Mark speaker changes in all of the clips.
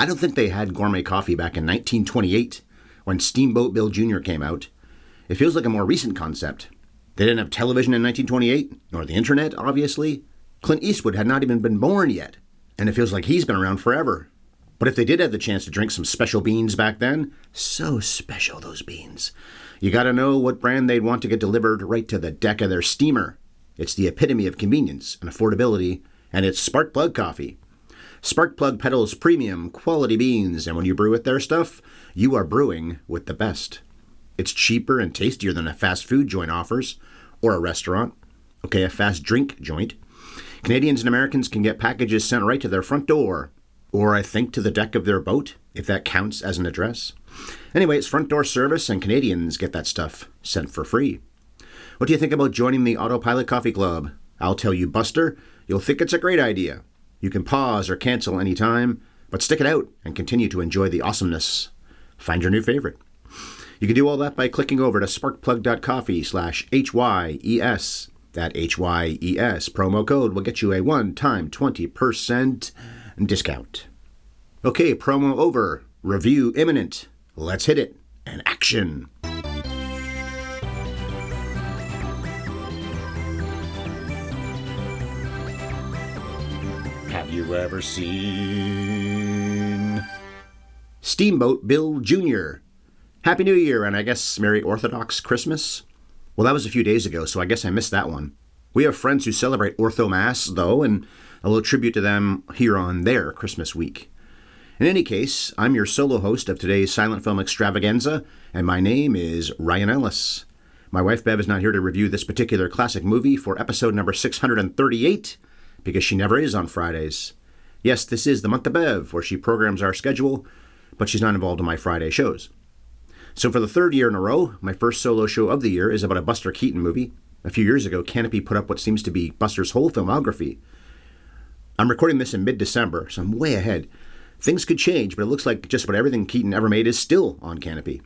Speaker 1: I don't think they had gourmet coffee back in 1928 when Steamboat Bill Jr. came out. It feels like a more recent concept. They didn't have television in 1928, nor the internet, obviously. Clint Eastwood had not even been born yet, and it feels like he's been around forever. But if they did have the chance to drink some special beans back then, so special, those beans. You gotta know what brand they'd want to get delivered right to the deck of their steamer. It's the epitome of convenience and affordability, and it's Sparkplug coffee. Sparkplug peddles premium, quality beans, and when you brew with their stuff, you are brewing with the best. It's cheaper and tastier than a fast food joint offers, or a restaurant. Okay, a fast drink joint. Canadians and Americans can get packages sent right to their front door, or I think to the deck of their boat, if that counts as an address. Anyway, it's front door service, and Canadians get that stuff sent for free. What do you think about joining the Autopilot Coffee Club? I'll tell you, Buster, you'll think it's a great idea. You can pause or cancel anytime, but stick it out and continue to enjoy the awesomeness. Find your new favorite. You can do all that by clicking over to sparkplug.coffee/HYES. That HYES promo code will get you a one-time 20% discount. Okay, promo over. Review imminent. Let's hit it. And action. Have you ever seen Steamboat Bill Jr.? Happy New Year, and I guess Merry Orthodox Christmas? Well, that was a few days ago, so I guess I missed that one. We have friends who celebrate Ortho Mass, though, and a little tribute to them here on their Christmas week. In any case, I'm your solo host of today's silent film extravaganza, and my name is Ryan Ellis. My wife Bev is not here to review this particular classic movie for episode number 638, because she never is on Fridays. Yes, this is the month of Bev, where she programs our schedule, but she's not involved in my Friday shows. So for the third year in a row, my first solo show of the year is about a Buster Keaton movie. A few years ago, Canopy put up what seems to be Buster's whole filmography. I'm recording this in mid-December, so I'm way ahead. Things could change, but it looks like just about everything Keaton ever made is still on Canopy.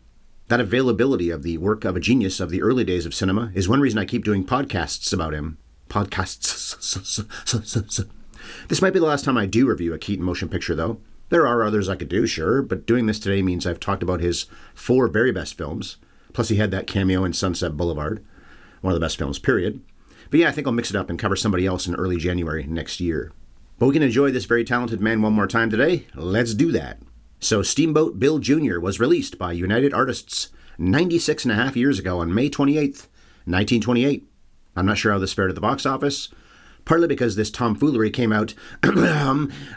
Speaker 1: That availability of the work of a genius of the early days of cinema is one reason I keep doing podcasts about him. Podcasts. This might be the last time I do review a Keaton motion picture, though. There are others I could do, sure, but doing this today means I've talked about his 4 very best films. Plus he had that cameo in Sunset Boulevard, one of the best films, period. But yeah, I think I'll mix it up and cover somebody else in early January next year. But we can enjoy this very talented man one more time today. Let's do that. So Steamboat Bill Jr. was released by United Artists 96 and a half years ago on May 28th, 1928. I'm not sure how this fared at the box office, partly because this tomfoolery came out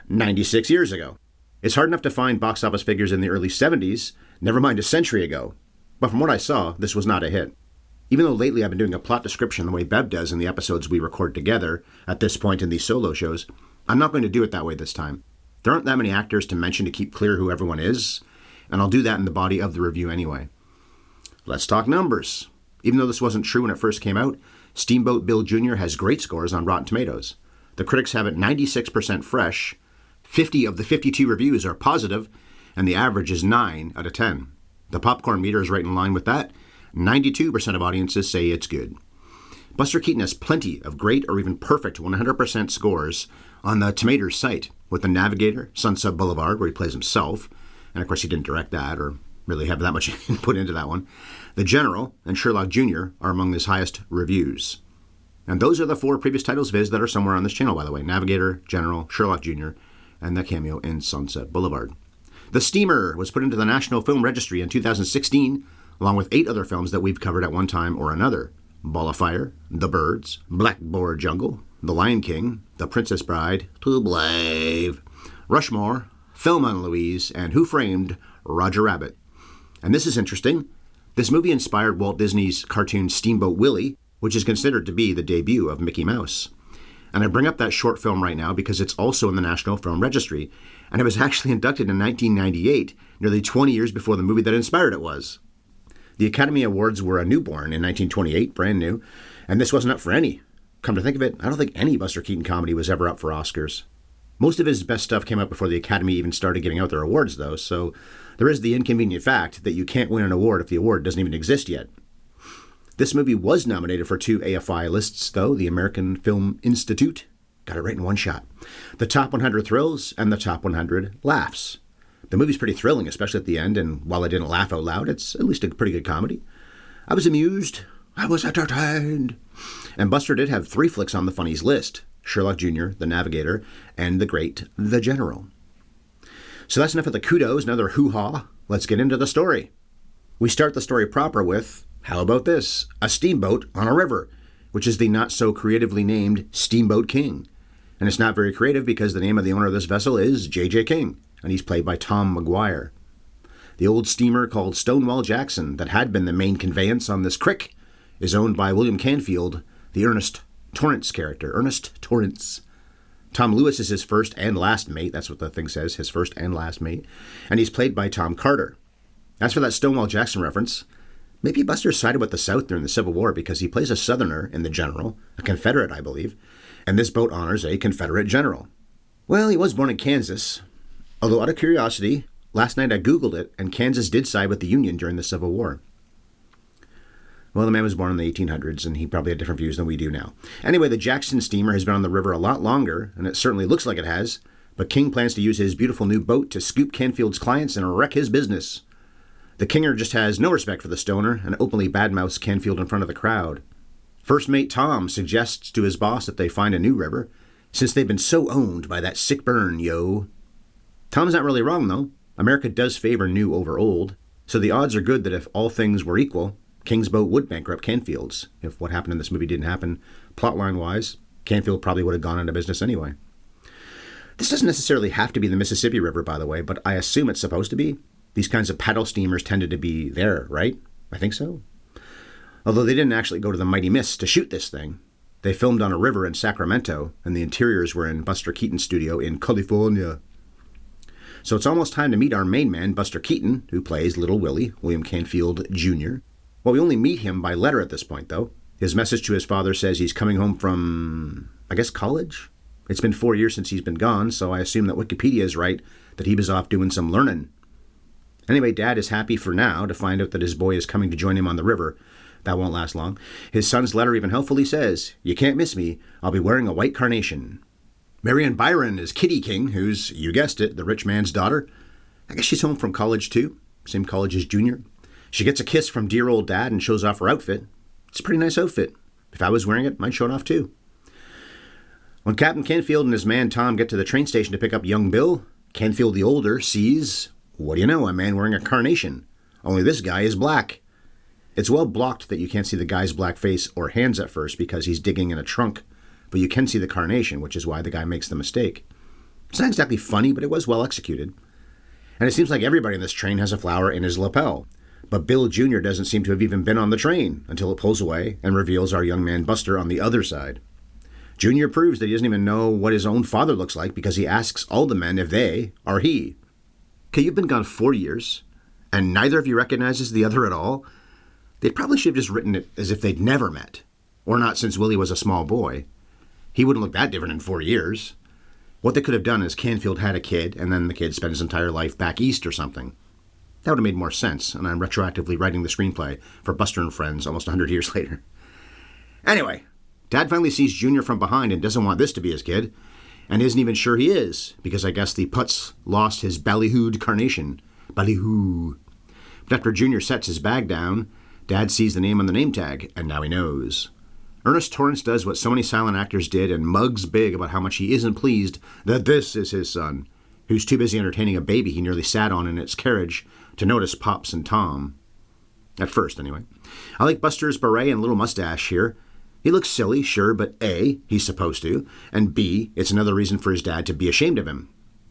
Speaker 1: 96 years ago. It's hard enough to find box office figures in the early 70s, never mind a century ago. But from what I saw, this was not a hit. Even though lately I've been doing a plot description the way Bev does in the episodes we record together at this point in these solo shows, I'm not going to do it that way this time. There aren't that many actors to mention to keep clear who everyone is, and I'll do that in the body of the review anyway. Let's talk numbers. Even though this wasn't true when it first came out, Steamboat Bill Jr. has great scores on Rotten Tomatoes. The critics have it 96% fresh, 50 of the 52 reviews are positive, and the average is 9 out of 10. The popcorn meter is right in line with that. 92% of audiences say it's good. Buster Keaton has plenty of great or even perfect 100% scores on the Tomatoes site, with The Navigator, Sunset Boulevard, where he plays himself, and of course he didn't direct that or really have that much input into that one. The General and Sherlock Jr. are among his highest reviews. And those are the 4 previous titles viz that are somewhere on this channel, by the way. Navigator, General, Sherlock Jr., and the cameo in Sunset Boulevard. The Steamer was put into the National Film Registry in 2016, along with 8 other films that we've covered at one time or another. Ball of Fire, The Birds, Blackboard Jungle, The Lion King, The Princess Bride, To Blave, Rushmore, Thelma and Louise, and Who Framed Roger Rabbit. And this is interesting. This movie inspired Walt Disney's cartoon Steamboat Willie, which is considered to be the debut of Mickey Mouse. And I bring up that short film right now because it's also in the National Film Registry, and it was actually inducted in 1998, nearly 20 years before the movie that inspired it was. The Academy Awards were a newborn in 1928, brand new, and this wasn't up for any. Come to think of it, I don't think any Buster Keaton comedy was ever up for Oscars. Most of his best stuff came out before the Academy even started giving out their awards, though, so there is the inconvenient fact that you can't win an award if the award doesn't even exist yet. This movie was nominated for 2 AFI lists, though, the American Film Institute. Got it right in one shot. The Top 100 Thrills and the Top 100 Laughs. The movie's pretty thrilling, especially at the end, and while I didn't laugh out loud, it's at least a pretty good comedy. I was amused. I was entertained. And Buster did have 3 flicks on the funnies list: Sherlock Jr., The Navigator, and the great The General. So that's enough of the kudos, another hoo-ha. Let's get into the story. We start the story proper with, how about this? A steamboat on a river, which is the not-so-creatively named Steamboat King. And it's not very creative because the name of the owner of this vessel is J.J. King, and he's played by Tom Maguire. The old steamer called Stonewall Jackson that had been the main conveyance on this crick is owned by William Canfield, the Ernest Torrance character. Ernest Torrance. Tom Lewis is his first and last mate. That's what the thing says, his first and last mate. And he's played by Tom Carter. As for that Stonewall Jackson reference, maybe Buster sided with the South during the Civil War because he plays a Southerner in The General, a Confederate, I believe, and this boat honors a Confederate general. Well, he was born in Kansas, although out of curiosity, last night I Googled it, and Kansas did side with the Union during the Civil War. Well, the man was born in the 1800s, and he probably had different views than we do now. Anyway, the Jackson steamer has been on the river a lot longer, and it certainly looks like it has, but King plans to use his beautiful new boat to scoop Canfield's clients and wreck his business. The Kinger just has no respect for the stoner and openly badmouths Canfield in front of the crowd. First mate Tom suggests to his boss that they find a new river, since they've been so owned by that sick burn, yo. Tom's not really wrong, though. America does favor new over old, so the odds are good that if all things were equal, King's boat would bankrupt Canfield's. If what happened in this movie didn't happen, plotline-wise, Canfield probably would have gone into business anyway. This doesn't necessarily have to be the Mississippi River, by the way, but I assume it's supposed to be. These kinds of paddle steamers tended to be there, right? I think so. Although they didn't actually go to the Mighty Miss to shoot this thing. They filmed on a river in Sacramento, and the interiors were in Buster Keaton's studio in California. So it's almost time to meet our main man, Buster Keaton, who plays Little Willie, William Canfield Jr. Well, we only meet him by letter at this point, though. His message to his father says he's coming home from, I guess, college? It's been 4 years since he's been gone, so I assume that Wikipedia is right, that he was off doing some learning. Anyway, Dad is happy for now to find out that his boy is coming to join him on the river. That won't last long. His son's letter even helpfully says, "You can't miss me. I'll be wearing a white carnation." Marianne Byron is Kitty King, who's, you guessed it, the rich man's daughter. I guess she's home from college, too. Same college as Junior. She gets a kiss from dear old Dad and shows off her outfit. It's a pretty nice outfit. If I was wearing it, I'd show it off, too. When Captain Canfield and his man Tom get to the train station to pick up young Bill, Canfield the older sees, what do you know, a man wearing a carnation. Only this guy is black. It's well blocked that you can't see the guy's black face or hands at first because he's digging in a trunk, but you can see the carnation, which is why the guy makes the mistake. It's not exactly funny, but it was well executed. And it seems like everybody in this train has a flower in his lapel. But Bill Jr. doesn't seem to have even been on the train until it pulls away and reveals our young man Buster on the other side. Jr. proves that he doesn't even know what his own father looks like because he asks all the men if they are he. Okay, you've been gone 4 years, and neither of you recognizes the other at all? They probably should have just written it as if they'd never met. Or not, since Willie was a small boy. He wouldn't look that different in 4 years. What they could have done is Canfield had a kid, and then the kid spent his entire life back east or something. That would have made more sense, and I'm retroactively writing the screenplay for Buster and Friends almost 100 years later. Anyway, Dad finally sees Junior from behind and doesn't want this to be his kid, and isn't even sure he is, because I guess the putz lost his ballyhooed carnation. Ballyhoo. But after Junior sets his bag down, Dad sees the name on the name tag, and now he knows. Ernest Torrance does what so many silent actors did and mugs big about how much he isn't pleased that this is his son, who's too busy entertaining a baby he nearly sat on in its carriage to notice Pops and Tom. At first, anyway. I like Buster's beret and little mustache here. He looks silly, sure, but A, he's supposed to, and B, it's another reason for his dad to be ashamed of him.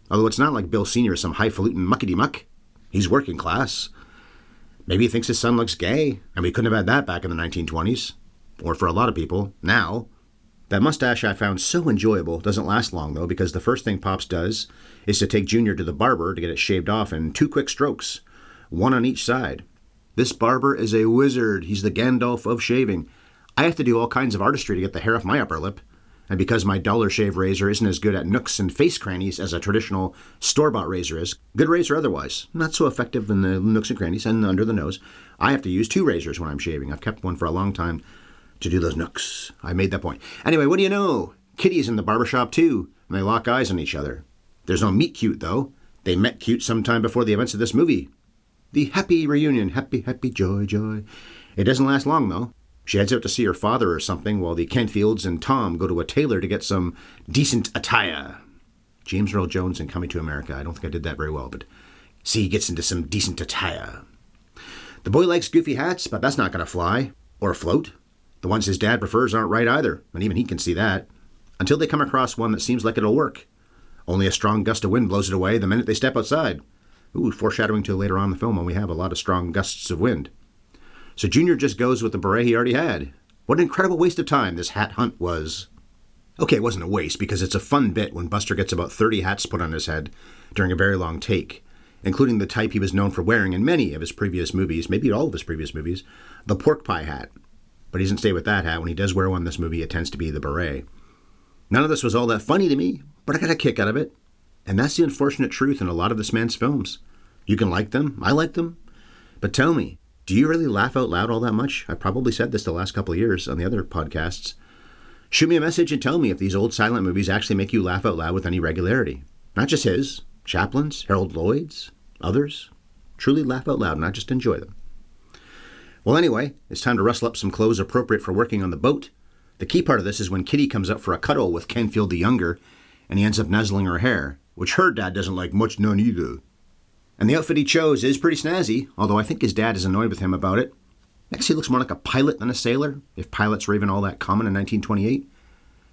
Speaker 1: Although it's not like Bill Sr. is some highfalutin muckety-muck. He's working class. Maybe he thinks his son looks gay, and we couldn't have had that back in the 1920s. Or for a lot of people, now. That mustache I found so enjoyable doesn't last long, though, because the first thing Pops does is to take Junior to the barber to get it shaved off in 2 quick strokes, one on each side. This barber is a wizard. He's the Gandalf of shaving. I have to do all kinds of artistry to get the hair off my upper lip, and because my Dollar Shave razor isn't as good at nooks and face crannies as a traditional store-bought razor is, good razor otherwise, not so effective in the nooks and crannies and under the nose, I have to use 2 razors when I'm shaving. I've kept one for a long time to do those nooks. I made that point. Anyway, what do you know? Kitty's in the barbershop too, and they lock eyes on each other. There's no meet cute, though. They met cute sometime before the events of this movie. The happy reunion, happy, happy, joy, joy. It doesn't last long, though. She heads out to see her father or something while the Kentfields and Tom go to a tailor to get some decent attire. James Earl Jones in Coming to America. I don't think I did that very well, but see, he gets into some decent attire. The boy likes goofy hats, but that's not going to fly. Or float. The ones his dad prefers aren't right either, and even he can see that. Until they come across one that seems like it'll work. Only a strong gust of wind blows it away the minute they step outside. Ooh, foreshadowing to later on in the film when we have a lot of strong gusts of wind. So Junior just goes with the beret he already had. What an incredible waste of time this hat hunt was. Okay, it wasn't a waste because it's a fun bit when Buster gets about 30 hats put on his head during a very long take, including the type he was known for wearing in many of his previous movies, maybe all of his previous movies, the pork pie hat. But he doesn't stay with that hat. When he does wear one in this movie, it tends to be the beret. None of this was all that funny to me, but I got a kick out of it. And that's the unfortunate truth in a lot of this man's films. You can like them, I like them, but tell me, do you really laugh out loud all that much? I probably said this the last couple of years on the other podcasts. Shoot me a message and tell me if these old silent movies actually make you laugh out loud with any regularity. Not just his, Chaplin's, Harold Lloyd's, others. Truly laugh out loud, not just enjoy them. Well, anyway, it's time to rustle up some clothes appropriate for working on the boat. The key part of this is when Kitty comes up for a cuddle with Kenfield the Younger, and he ends up nuzzling her hair, which her dad doesn't like much none either. And the outfit he chose is pretty snazzy, although I think his dad is annoyed with him about it. I guess he looks more like a pilot than a sailor, if pilots were even all that common in 1928.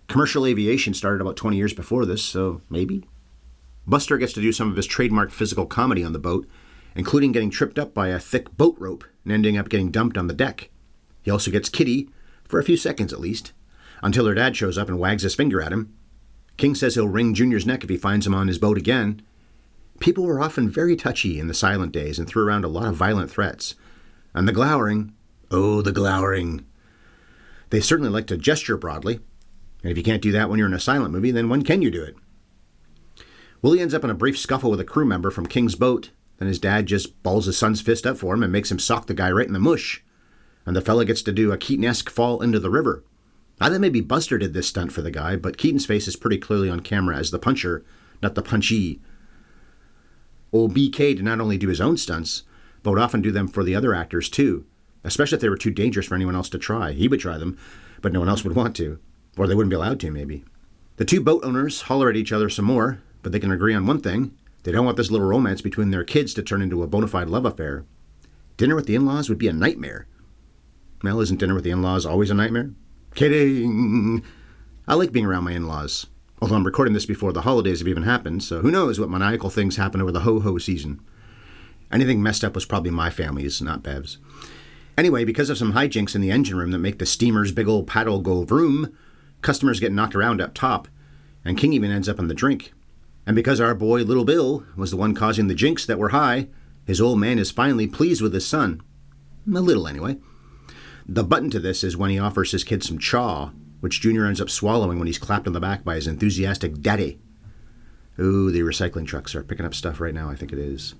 Speaker 1: Commercial aviation started about 20 years before this, so maybe. Buster gets to do some of his trademark physical comedy on the boat, including getting tripped up by a thick boat rope and ending up getting dumped on the deck. He also gets Kitty, for a few seconds at least, until her dad shows up and wags his finger at him. King says he'll wring Junior's neck if he finds him on his boat again. People were often very touchy in the silent days and threw around a lot of violent threats. And the glowering, oh, the glowering. They certainly like to gesture broadly. And if you can't do that when you're in a silent movie, then when can you do it? Willie ends up in a brief scuffle with a crew member from King's boat. Then his dad just balls his son's fist up for him and makes him sock the guy right in the mush. And the fella gets to do a Keaton-esque fall into the river. I thought maybe Buster did this stunt for the guy, but Keaton's face is pretty clearly on camera as the puncher, not the punchee. Old BK did not only do his own stunts, but would often do them for the other actors too, especially if they were too dangerous for anyone else to try. He would try them, but no one else would want to, or they wouldn't be allowed to, maybe. The two boat owners holler at each other some more, but they can agree on one thing. They don't want this little romance between their kids to turn into a bona fide love affair. Dinner with the in-laws would be a nightmare. Well, isn't dinner with the in-laws always a nightmare? Kidding! I like being around my in-laws. Although I'm recording this before the holidays have even happened, so who knows what maniacal things happen over the ho-ho season. Anything messed up was probably my family's, not Bev's. Anyway, because of some hijinks in the engine room that make the steamer's big old paddle go vroom, customers get knocked around up top, and King even ends up in the drink. And because our boy Little Bill was the one causing the jinx that were high, his old man is finally pleased with his son. A little, anyway. The button to this is when he offers his kid some chaw, which Junior ends up swallowing when he's clapped on the back by his enthusiastic daddy. Ooh, the recycling trucks are picking up stuff right now, I think it is.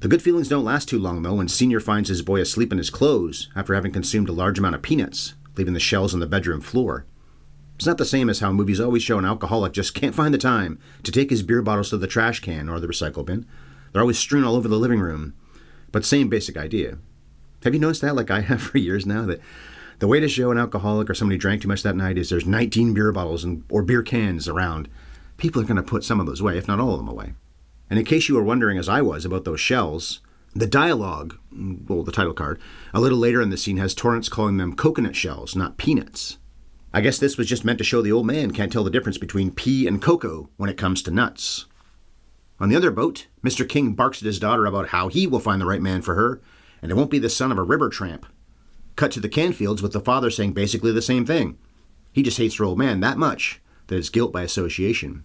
Speaker 1: The good feelings don't last too long, though, when Senior finds his boy asleep in his clothes after having consumed a large amount of peanuts, leaving the shells on the bedroom floor. It's not the same as how movies always show an alcoholic just can't find the time to take his beer bottles to the trash can or the recycle bin. They're always strewn all over the living room. But same basic idea. Have you noticed that, like I have for years now, that the way to show an alcoholic or somebody drank too much that night is there's 19 beer bottles or beer cans around. People are going to put some of those away, if not all of them away. And in case you were wondering, as I was, about those shells, the dialogue, well, the title card, a little later in the scene has Torrance calling them coconut shells, not peanuts. I guess this was just meant to show the old man can't tell the difference between pea and cocoa when it comes to nuts. On the other boat, Mr. King barks at his daughter about how he will find the right man for her, and it won't be the son of a river tramp. Cut to the Canfields with the father saying basically the same thing. He just hates her old man that much that it's guilt by association.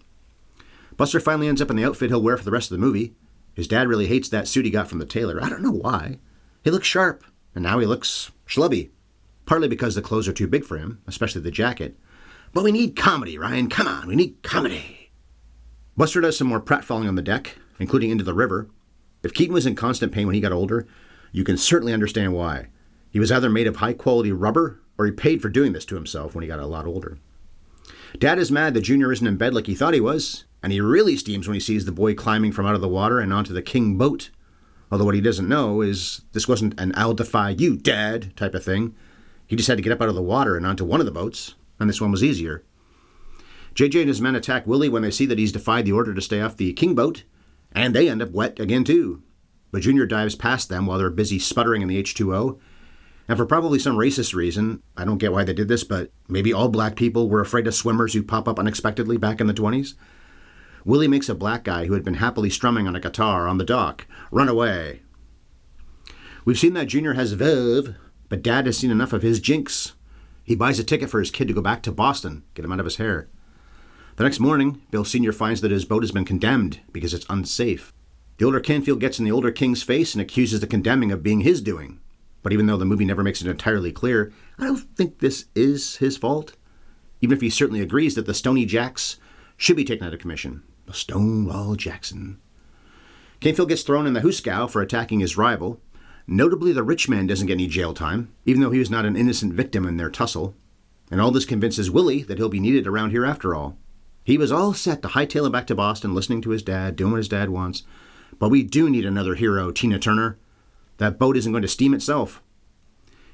Speaker 1: Buster finally ends up in the outfit he'll wear for the rest of the movie. His dad really hates that suit he got from the tailor. I don't know why. He looks sharp, and now he looks schlubby. Partly because the clothes are too big for him, especially the jacket. But we need comedy, Ryan. Come on, we need comedy. Buster does some more pratfalling on the deck, including into the river. If Keaton was in constant pain when he got older, you can certainly understand why. He was either made of high-quality rubber, or he paid for doing this to himself when he got a lot older. Dad is mad that Junior isn't in bed like he thought he was, And he really steams when he sees the boy climbing from out of the water and onto the king boat. Although what he doesn't know is this wasn't an "I'll defy you, Dad" type of thing. He just had to get up out of the water and onto one of the boats, and this one was easier. JJ and his men attack Willie when they see that he's defied the order to stay off the king boat, and they end up wet again too. But Junior dives past them while they're busy sputtering in the H2O. And for probably some racist reason, I don't get why they did this, but maybe all black people were afraid of swimmers who pop up unexpectedly back in the 20s. Willie makes a black guy who had been happily strumming on a guitar on the dock run away. We've seen that Junior has verve, but Dad has seen enough of his jinx. He buys a ticket for his kid to go back to Boston, get him out of his hair. The next morning, Bill Sr. finds that his boat has been condemned because it's unsafe. The older Canfield gets in the older king's face and accuses the condemning of being his doing. But even though the movie never makes it entirely clear, I don't think this is his fault. Even if he certainly agrees that the Stony Jacks should be taken out of commission. Stonewall Jackson. Canfield gets thrown in the hoosegow for attacking his rival. Notably, the rich man doesn't get any jail time, even though he was not an innocent victim in their tussle. And all this convinces Willie that he'll be needed around here after all. He was all set to hightail him back to Boston, listening to his dad, doing what his dad wants. But we do need another hero, Tina Turner. That boat isn't going to steam itself.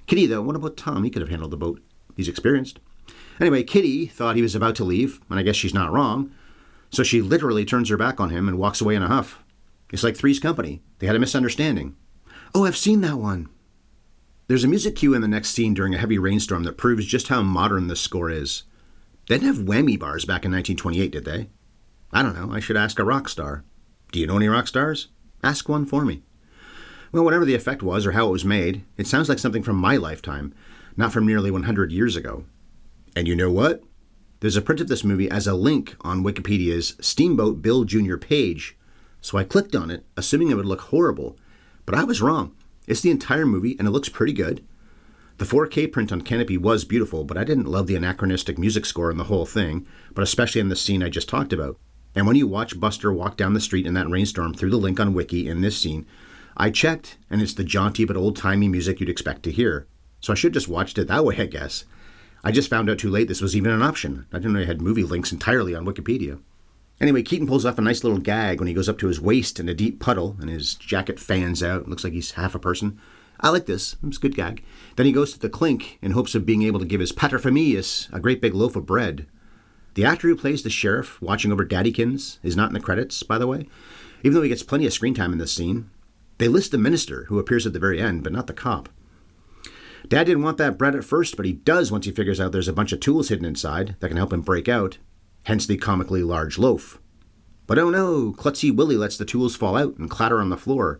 Speaker 1: Kitty, though, what about Tom? He could have handled the boat. He's experienced. Anyway, Kitty thought he was about to leave, and I guess she's not wrong. So she literally turns her back on him and walks away in a huff. It's like Three's Company. They had a misunderstanding. Oh, I've seen that one. There's a music cue in the next scene during a heavy rainstorm that proves just how modern this score is. They didn't have whammy bars back in 1928, did they? I don't know. I should ask a rock star. Do you know any rock stars? Ask one for me. Well, whatever the effect was or how it was made, it sounds like something from my lifetime, not from nearly 100 years ago. And you know what? There's a print of this movie as a link on Wikipedia's Steamboat Bill Jr. page, so I clicked on it, assuming it would look horrible. But I was wrong. It's the entire movie, and it looks pretty good. The 4K print on Canopy was beautiful, but I didn't love the anachronistic music score in the whole thing, but especially in the scene I just talked about. And when you watch Buster walk down the street in that rainstorm through the link on Wiki in this scene, I checked, and it's the jaunty but old-timey music you'd expect to hear. So I should just watched it that way, I guess. I just found out too late this was even an option. I didn't know I had movie links entirely on Wikipedia. Anyway, Keaton pulls off a nice little gag when he goes up to his waist in a deep puddle, and his jacket fans out. It looks like he's half a person. I like this. It's a good gag. Then he goes to the clink in hopes of being able to give his paterfamilias a great big loaf of bread. The actor who plays the sheriff watching over Daddykins is not in the credits, by the way, even though he gets plenty of screen time in this scene. They list the minister, who appears at the very end, but not the cop. Dad didn't want that bread at first, but he does once he figures out there's a bunch of tools hidden inside that can help him break out, hence the comically large loaf. But oh no, klutzy Willie lets the tools fall out and clatter on the floor.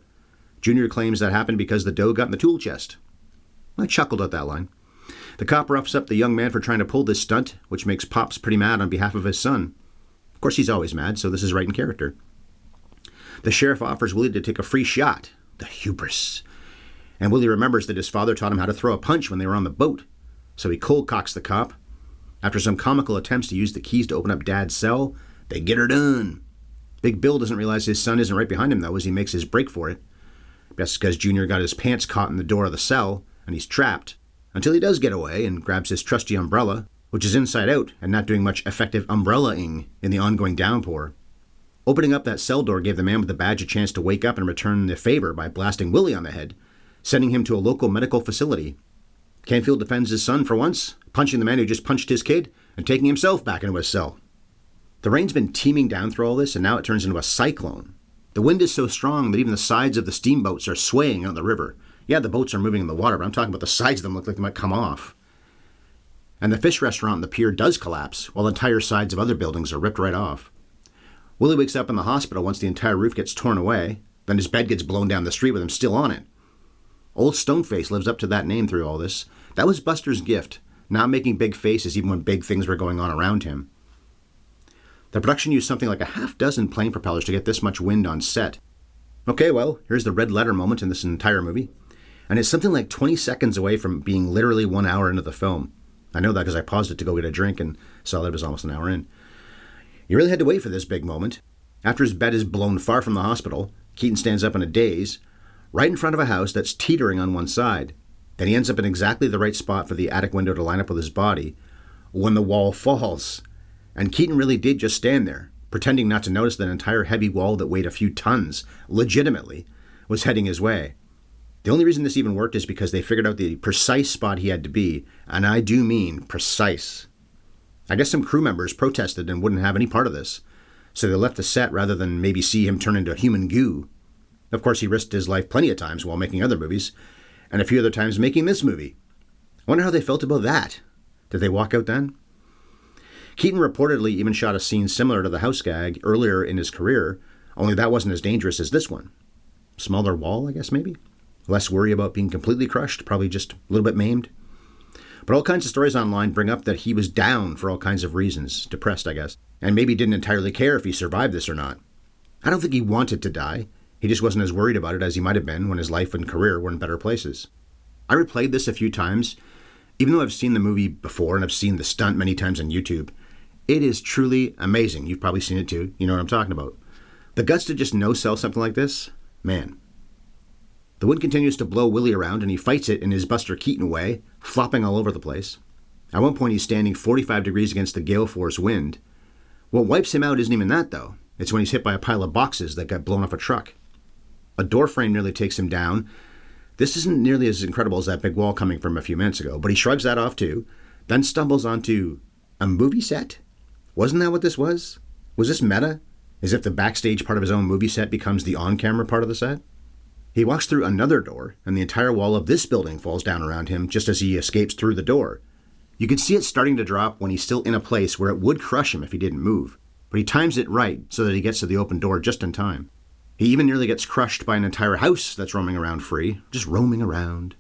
Speaker 1: Junior claims that happened because the dough got in the tool chest. I chuckled at that line. The cop roughs up the young man for trying to pull this stunt, which makes Pops pretty mad on behalf of his son. Of course, he's always mad, so this is right in character. The sheriff offers Willie to take a free shot. The hubris. And Willie remembers that his father taught him how to throw a punch when they were on the boat, so he cold cocks the cop. After some comical attempts to use the keys to open up Dad's cell, they get her done. Big Bill doesn't realize his son isn't right behind him, though, as he makes his break for it. That's because Junior got his pants caught in the door of the cell, and he's trapped, until he does get away and grabs his trusty umbrella, which is inside out and not doing much effective umbrella-ing in the ongoing downpour. Opening up that cell door gave the man with the badge a chance to wake up and return the favor by blasting Willie on the head, sending him to a local medical facility. Canfield defends his son for once, punching the man who just punched his kid and taking himself back into his cell. The rain's been teeming down through all this, and now it turns into a cyclone. The wind is so strong that even the sides of the steamboats are swaying on the river. Yeah, the boats are moving in the water, but I'm talking about the sides of them look like they might come off. And the fish restaurant on the pier does collapse, while entire sides of other buildings are ripped right off. Willie wakes up in the hospital once the entire roof gets torn away, then his bed gets blown down the street with him still on it. Old Stoneface lives up to that name through all this. That was Buster's gift, not making big faces even when big things were going on around him. The production used something like a half-dozen plane propellers to get this much wind on set. Okay, well, here's the red letter moment in this entire movie. And it's something like 20 seconds away from being literally 1 hour into the film. I know that because I paused it to go get a drink and saw that it was almost an hour in. You really had to wait for this big moment. After his bed is blown far from the hospital, Keaton stands up in a daze, right in front of a house that's teetering on one side. Then he ends up in exactly the right spot for the attic window to line up with his body when the wall falls. And Keaton really did just stand there, pretending not to notice that an entire heavy wall that weighed a few tons, legitimately, was heading his way. The only reason this even worked is because they figured out the precise spot he had to be, and I do mean precise. I guess some crew members protested and wouldn't have any part of this, so they left the set rather than maybe see him turn into human goo. Of course, he risked his life plenty of times while making other movies, and a few other times making this movie. I wonder how they felt about that. Did they walk out then? Keaton reportedly even shot a scene similar to the house gag earlier in his career, only that wasn't as dangerous as this one. Smaller wall, I guess, maybe? Less worry about being completely crushed, probably just a little bit maimed. But all kinds of stories online bring up that he was down for all kinds of reasons, depressed, I guess, and maybe didn't entirely care if he survived this or not. I don't think he wanted to die. He just wasn't as worried about it as he might have been when his life and career were in better places. I replayed this a few times. Even though I've seen the movie before and I've seen the stunt many times on YouTube, it is truly amazing. You've probably seen it too. You know what I'm talking about. The guts to just no-sell something like this? Man. The wind continues to blow Willie around and he fights it in his Buster Keaton way, flopping all over the place. At one point he's standing 45 degrees against the gale force wind. What wipes him out isn't even that though. It's when he's hit by a pile of boxes that got blown off a truck. A door frame nearly takes him down. This isn't nearly as incredible as that big wall coming from a few minutes ago, but he shrugs that off too, then stumbles onto a movie set? Wasn't that what this was? Was this meta? As if the backstage part of his own movie set becomes the on-camera part of the set? He walks through another door, and the entire wall of this building falls down around him just as he escapes through the door. You can see it starting to drop when he's still in a place where it would crush him if he didn't move, but he times it right so that he gets to the open door just in time. He even nearly gets crushed by an entire house that's roaming around free, just roaming around.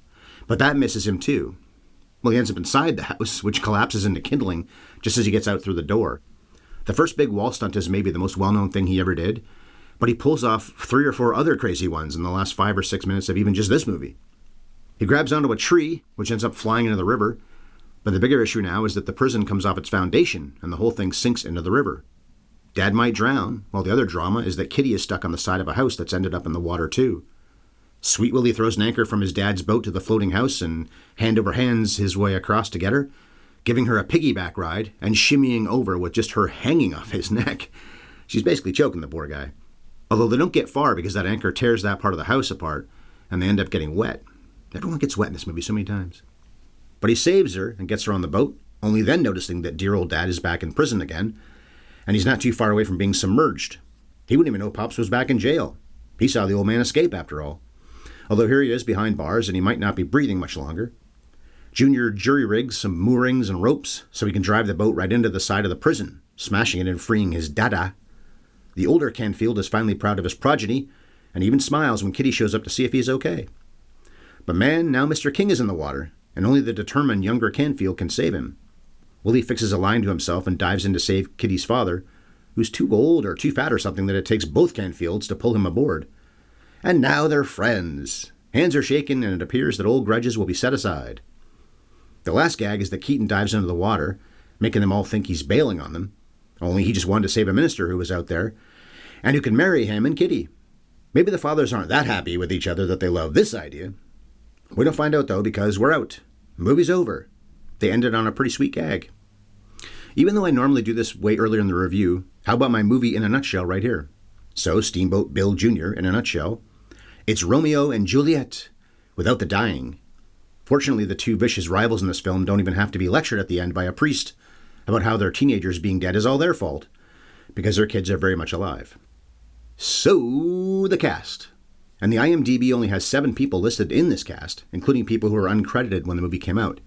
Speaker 1: But that misses him too. Well, he ends up inside the house, which collapses into kindling just as he gets out through the door. The first big wall stunt is maybe the most well-known thing he ever did, but he pulls off 3 or 4 other crazy ones in the last 5 or 6 minutes of even just this movie. He grabs onto a tree, which ends up flying into the river, but the bigger issue now is that the prison comes off its foundation and the whole thing sinks into the river. Dad might drown, while the other drama is that Kitty is stuck on the side of a house that's ended up in the water too. Sweet Willie throws an anchor from his dad's boat to the floating house and hand over hands his way across to get her, giving her a piggyback ride and shimmying over with just her hanging off his neck. She's basically choking the poor guy. Although they don't get far because that anchor tears that part of the house apart and they end up getting wet. Everyone gets wet in this movie so many times. But he saves her and gets her on the boat, only then noticing that dear old dad is back in prison again, and he's not too far away from being submerged. He wouldn't even know Pops was back in jail. He saw the old man escape after all. Although here he is behind bars and he might not be breathing much longer. Junior jury rigs some moorings and ropes so he can drive the boat right into the side of the prison, smashing it and freeing his dada. The older Canfield is finally proud of his progeny and even smiles when Kitty shows up to see if he's okay. But man, now Mr. King is in the water, and only the determined younger Canfield can save him. Willie fixes a line to himself and dives in to save Kitty's father, who's too old or too fat or something that it takes both Canfields to pull him aboard. And now they're friends. Hands are shaken and it appears that old grudges will be set aside. The last gag is that Keaton dives into the water, making them all think he's bailing on them, only he just wanted to save a minister who was out there, and who can marry him and Kitty. Maybe the fathers aren't that happy with each other that they love this idea. We don't find out though because we're out. Movie's over. They ended on a pretty sweet gag. Even though I normally do this way earlier in the review, how about my movie in a nutshell right here? So, Steamboat Bill Jr. in a nutshell. It's Romeo and Juliet, without the dying. Fortunately, the two vicious rivals in this film don't even have to be lectured at the end by a priest about how their teenagers being dead is all their fault, because their kids are very much alive. So, the cast. And the IMDb only has 7 people listed in this cast, including people who were uncredited when the movie came out.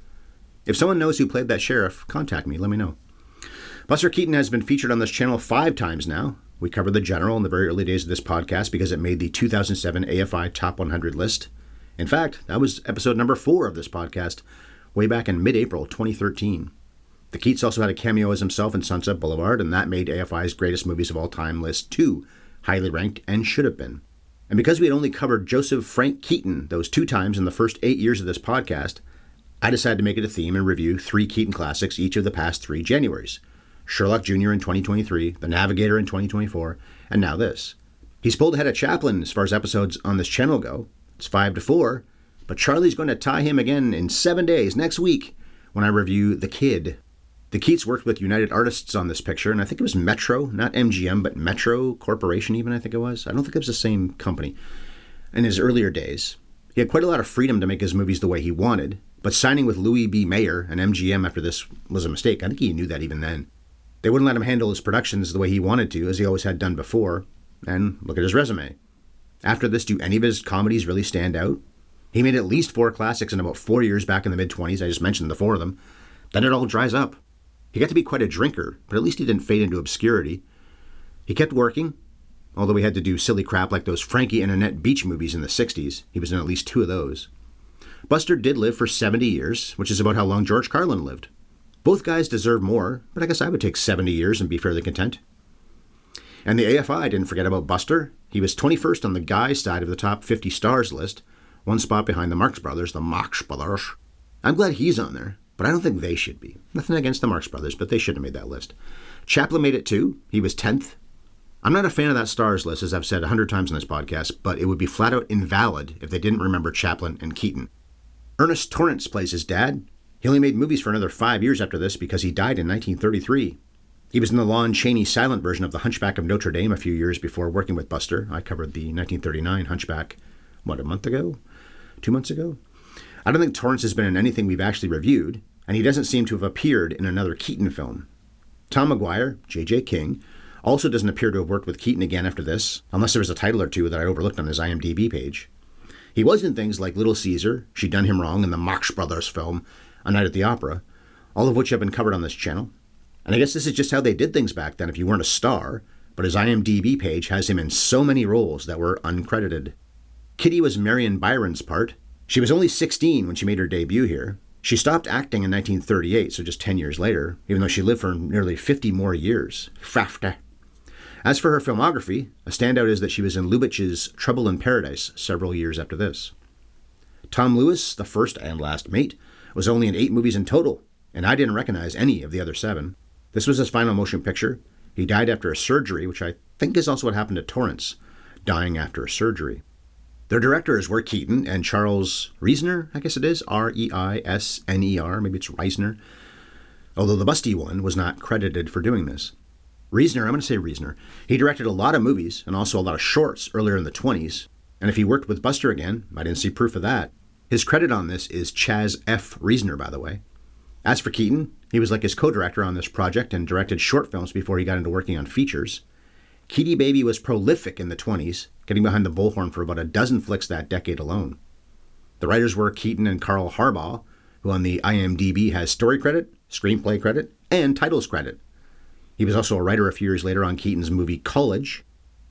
Speaker 1: If someone knows who played that sheriff, contact me, let me know. Buster Keaton has been featured on this channel 5 times now. We covered The General in the very early days of this podcast because it made the 2007 AFI Top 100 list. In fact, that was episode number 4 of this podcast, way back in mid-April 2013. The Keats also had a cameo as himself in Sunset Boulevard, and that made AFI's Greatest Movies of All Time list too, highly ranked and should have been. And because we had only covered Joseph Frank Keaton those 2 times in the first 8 years of this podcast, I decided to make it a theme and review 3 Keaton classics each of the past 3 Januaries. Sherlock Jr. in 2023, The Navigator in 2024, and now this. He's pulled ahead of Chaplin as far as episodes on this channel go. It's 5-4, but Charlie's going to tie him again in 7 days next week when I review The Kid The Keats worked with United Artists on this picture, and I think it was Metro, not MGM, but Metro Corporation even, I think it was. I don't think it was the same company. In his earlier days, he had quite a lot of freedom to make his movies the way he wanted, but signing with Louis B. Mayer and MGM after this was a mistake. I think he knew that even then. They wouldn't let him handle his productions the way he wanted to, as he always had done before, and look at his resume. After this, do any of his comedies really stand out? He made at least 4 classics in about 4 years back in the mid-20s. I just mentioned the 4 of them. Then it all dries up. He got to be quite a drinker, but at least he didn't fade into obscurity. He kept working, although he had to do silly crap like those Frankie and Annette Beach movies in the 60s. He was in at least 2 of those. Buster did live for 70 years, which is about how long George Carlin lived. Both guys deserve more, but I guess I would take 70 years and be fairly content. And the AFI didn't forget about Buster. He was 21st on the guy side of the top 50 stars list, 1 spot behind the Marx Brothers, I'm glad he's on there, but I don't think they should be. Nothing against the Marx Brothers, but they shouldn't have made that list. Chaplin made it too. He was 10th. I'm not a fan of that stars list, as I've said 100 times on this podcast, but it would be flat out invalid if they didn't remember Chaplin and Keaton. Ernest Torrance plays his dad. He only made movies for another 5 years after this because he died in 1933. He was in the Lon Chaney silent version of The Hunchback of Notre Dame a few years before working with Buster. I covered the 1939 Hunchback, a month ago? 2 months ago? I don't think Torrance has been in anything we've actually reviewed, and he doesn't seem to have appeared in another Keaton film. Tom Maguire, J.J. King, also doesn't appear to have worked with Keaton again after this, unless there was a title or two that I overlooked on his IMDb page. He was in things like Little Caesar, She Done Him Wrong, and the Marx Brothers film, A Night at the Opera, all of which have been covered on this channel. And I guess this is just how they did things back then if you weren't a star, but his IMDb page has him in so many roles that were uncredited. Kitty was Marion Byron's part. She was only 16 when she made her debut here. She stopped acting in 1938, so just 10 years later, even though she lived for nearly 50 more years. Frafte. As for her filmography, a standout is that she was in Lubitsch's Trouble in Paradise several years after this. Tom Lewis, the first and last mate, was only in 8 movies in total, and I didn't recognize any of the other 7. This was his final motion picture. He died after a surgery, which I think is also what happened to Torrance, dying after a surgery. Their directors were Keaton and Charles Reisner, I guess it is, R-E-I-S-N-E-R, maybe it's Reisner, although the busty one was not credited for doing this. Reisner, I'm going to say Reisner, he directed a lot of movies and also a lot of shorts earlier in the 20s, and if he worked with Buster again, I didn't see proof of that. His credit on this is Chaz F. Reisner, by the way. As for Keaton, he was like his co-director on this project and directed short films before he got into working on features. Keaty Baby was prolific in the 20s, getting behind the bullhorn for about a dozen flicks that decade alone. The writers were Keaton and Carl Harbaugh, who on the IMDb has story credit, screenplay credit, and titles credit. He was also a writer a few years later on Keaton's movie College.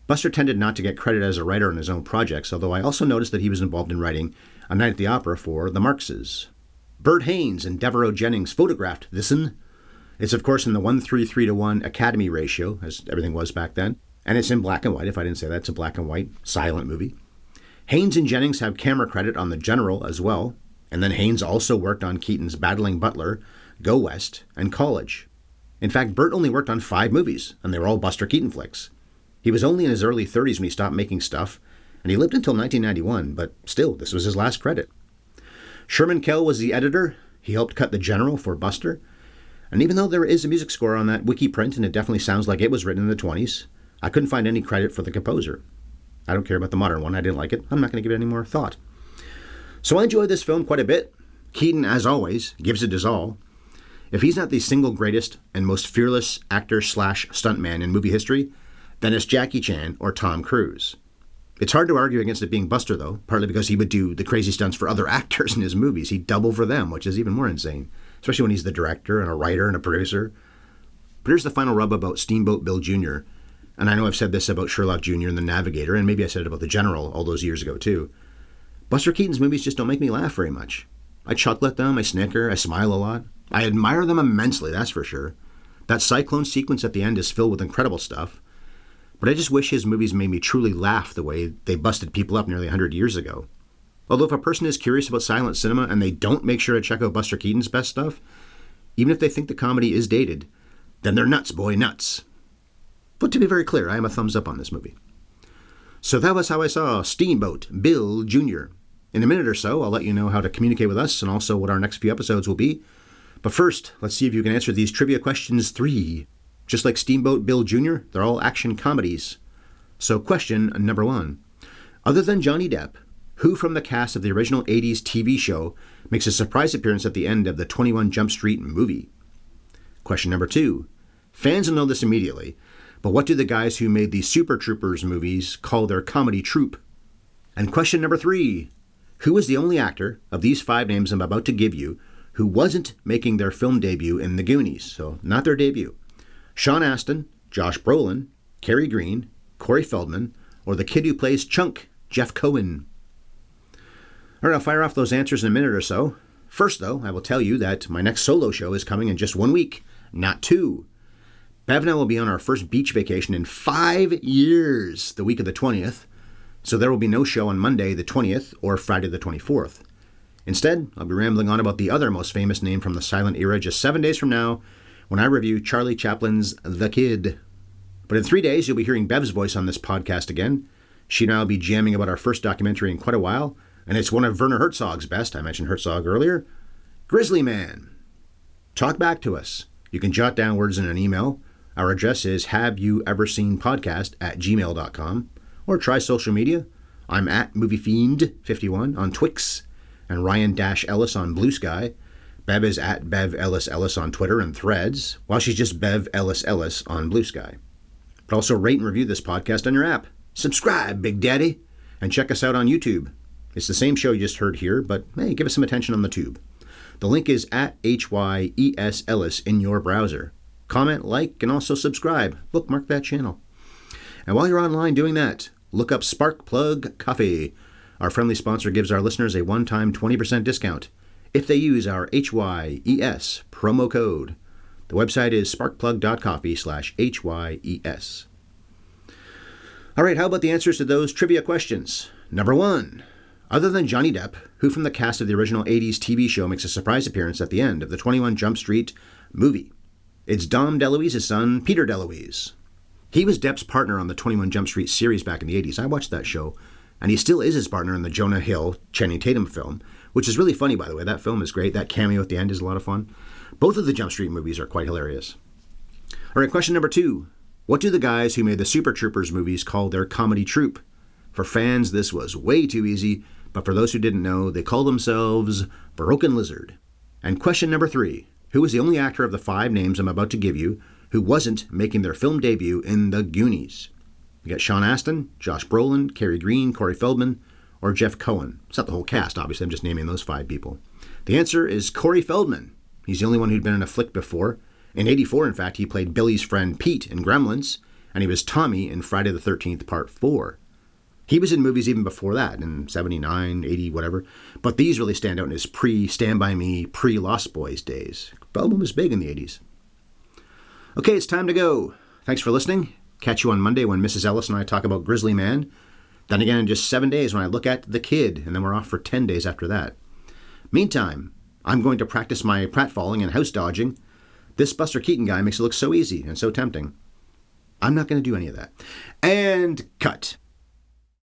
Speaker 1: Buster tended not to get credit as a writer on his own projects, although I also noticed that he was involved in writing A Night at the Opera for the Marxes. Burt Haynes and Devereaux Jennings photographed this'n. It's of course in the 1:3:3:1 Academy ratio, as everything was back then, and it's in black and white. If I didn't say that, it's a black and white silent movie. Haynes and Jennings have camera credit on The General as well, and then Haynes also worked on Keaton's Battling Butler, Go West, and College. In fact, Burt only worked on 5 movies, and they were all Buster Keaton flicks. He was only in his early 30s when he stopped making stuff, and he lived until 1991, but still, this was his last credit. Sherman Kell was the editor. He helped cut The General for Buster, and even though there is a music score on that wiki print, and it definitely sounds like it was written in the 20s, I couldn't find any credit for the composer. I don't care about the modern one. I didn't like it. I'm not going to give it any more thought. So I enjoyed this film quite a bit. Keaton, as always, gives it his all. If he's not the single greatest and most fearless actor/stuntman in movie history, then it's Jackie Chan or Tom Cruise. It's hard to argue against it being Buster, though, partly because he would do the crazy stunts for other actors in his movies. He'd double for them, which is even more insane, especially when he's the director and a writer and a producer. But here's the final rub about Steamboat Bill Jr., and I know I've said this about Sherlock Jr. and The Navigator, and maybe I said it about The General all those years ago, too. Buster Keaton's movies just don't make me laugh very much. I chuckle at them, I snicker, I smile a lot. I admire them immensely, that's for sure. That cyclone sequence at the end is filled with incredible stuff. But I just wish his movies made me truly laugh the way they busted people up nearly 100 years ago. Although if a person is curious about silent cinema and they don't make sure to check out Buster Keaton's best stuff, even if they think the comedy is dated, then they're nuts, boy, nuts. But to be very clear, I am a thumbs up on this movie. So that was how I saw Steamboat Bill Jr. In a minute or so, I'll let you know how to communicate with us and also what our next few episodes will be. But first, let's see if you can answer these trivia questions 3. Just like Steamboat Bill Jr., they're all action comedies. So question number 1. Other than Johnny Depp, who from the cast of the original 80s TV show makes a surprise appearance at the end of the 21 Jump Street movie? Question number 2. Fans will know this immediately, but what do the guys who made the Super Troopers movies call their comedy troupe? And question number 3. Who is the only actor of these 5 names I'm about to give you who wasn't making their film debut in The Goonies? So not their debut. Sean Astin, Josh Brolin, Cary Green, Corey Feldman, or the kid who plays Chunk, Jeff Cohen? All right, I'll fire off those answers in a minute or so. First, though, I will tell you that my next solo show is coming in just 1 week, not 2. Bev and I will be on our first beach vacation in 5 years, the week of the 20th, so there will be no show on Monday the 20th or Friday the 24th. Instead, I'll be rambling on about the other most famous name from the silent era just 7 days from now, when I review Charlie Chaplin's The Kid. But in 3 days, you'll be hearing Bev's voice on this podcast again. She and I will be jamming about our first documentary in quite a while, and it's one of Werner Herzog's best. I mentioned Herzog earlier. Grizzly Man. Talk back to us. You can jot down words in an email. Our address is haveyoueverseenpodcast@gmail.com, or try social media. I'm at MovieFiend51 on Twix, and Ryan-Ellis on Blue Sky. Bev is at Bev Ellis Ellis on Twitter and Threads, while she's just Bev Ellis Ellis on Blue Sky. But also rate and review this podcast on your app. Subscribe, Big Daddy, and check us out on YouTube. It's the same show you just heard here, but hey, give us some attention on the tube. The link is at HYES Ellis in your browser. Comment, like, and also subscribe. Bookmark that channel. And while you're online doing that, look up Spark Plug Coffee. Our friendly sponsor gives our listeners a one-time 20% discount if they use our HYES promo code. The website is sparkplug.coffee/HYES. All right, how about the answers to those trivia questions? Number 1. Other than Johnny Depp, who from the cast of the original 80s TV show makes a surprise appearance at the end of the 21 Jump Street movie? It's Dom DeLuise's son, Peter DeLuise. He was Depp's partner on the 21 Jump Street series back in the 80s. I watched that show, and he still is his partner in the Jonah Hill, Channing Tatum film, which is really funny, by the way. That film is great. That cameo at the end is a lot of fun. Both of the Jump Street movies are quite hilarious. All right, question number 2. What do the guys who made the Super Troopers movies call their comedy troupe? For fans, this was way too easy, but for those who didn't know, they call themselves Broken Lizard. And question number 3. Who was the only actor of the 5 names I'm about to give you who wasn't making their film debut in The Goonies? You got Sean Astin, Josh Brolin, Cary Green, Corey Feldman, or Jeff Cohen. It's not the whole cast, obviously. I'm just naming those 5 people. The answer is Corey Feldman. He's the only one who'd been in a flick before. In '84, in fact, he played Billy's friend Pete in Gremlins, and he was Tommy in Friday the 13th Part 4. He was in movies even before that, in 79, 80, whatever. But these really stand out in his pre-Stand By Me, pre-Lost Boys days. Feldman was big in the 80s. Okay, it's time to go. Thanks for listening. Catch you on Monday when Mrs. Ellis and I talk about Grizzly Man. Then again in just 7 days when I look at The Kid, and then we're off for 10 days after that. Meantime, I'm going to practice my pratfalling and house dodging. This Buster Keaton guy makes it look so easy and so tempting. I'm not going to do any of that. And cut.